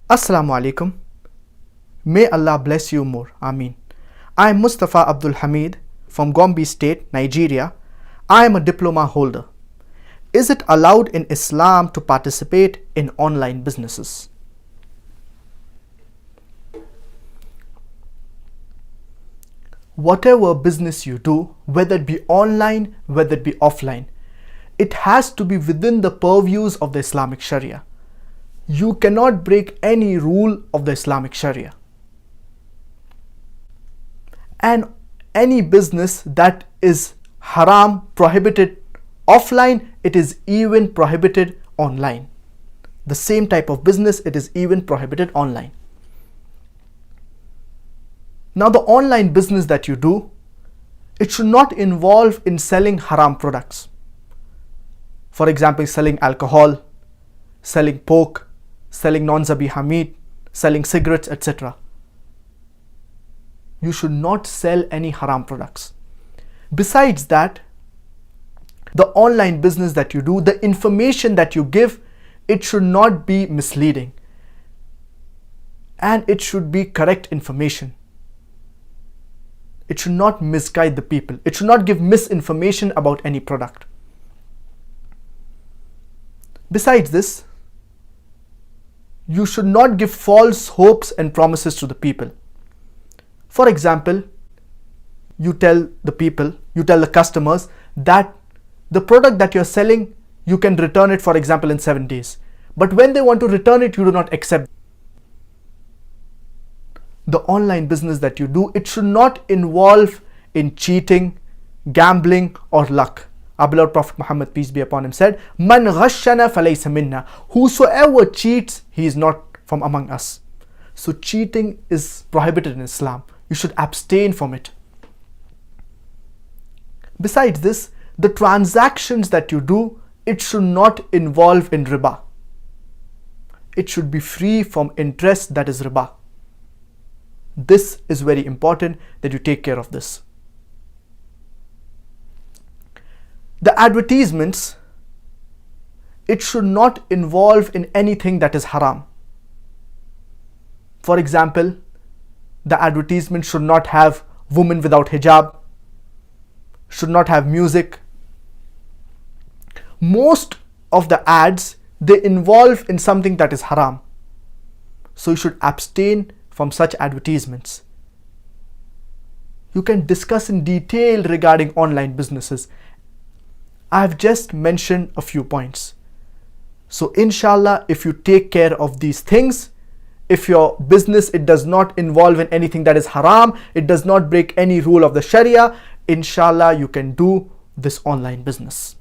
Assalamu alaikum. May Allah bless you more. Ameen. I am Mustafa Abdul Hamid from Gombe State, Nigeria. I am a diploma holder. Is it allowed in Islam to participate in online businesses? Whatever business you do, whether it be online, whether it be offline, it has to be within the purviews of the Islamic Sharia. You cannot break any rule of the Islamic Sharia. And any business that is haram, prohibited offline, it is even prohibited online. The same type of business, it is even prohibited online. Now, the online business that you do, it should not involve in selling haram products. For example, selling alcohol, selling pork, selling non-zabiha meat, selling cigarettes, etc. You should not sell any haram products. Besides that, the online business that you do, the information that you give, it should not be misleading. And it should be correct information. It should not misguide the people. It should not give misinformation about any product. Besides this, you should not give false hopes and promises to the people. For example, you tell the customers that the product that you're selling, you can return it, for example, in 7 days. But when they want to return it, you do not accept. The online business that you do, it should not involve in cheating, gambling, or luck. Our beloved Prophet Muhammad, peace be upon him, said, "Man ghashana falaysa minna." Whosoever cheats, he is not from among us. So cheating is prohibited in Islam. You should abstain from it. Besides this, the transactions that you do, it should not involve in riba. It should be free from interest, that is riba. This is very important that you take care of this. The advertisements, it should not involve in anything that is haram. For example, the advertisement should not have women without hijab, should not have music. Most of the ads, they involve in something that is haram. So you should abstain from such advertisements. You can discuss in detail regarding online businesses. I have just mentioned a few points. So inshallah, if you take care of these things, if your business, it does not involve in anything that is haram, it does not break any rule of the Sharia, inshallah you can do this online business.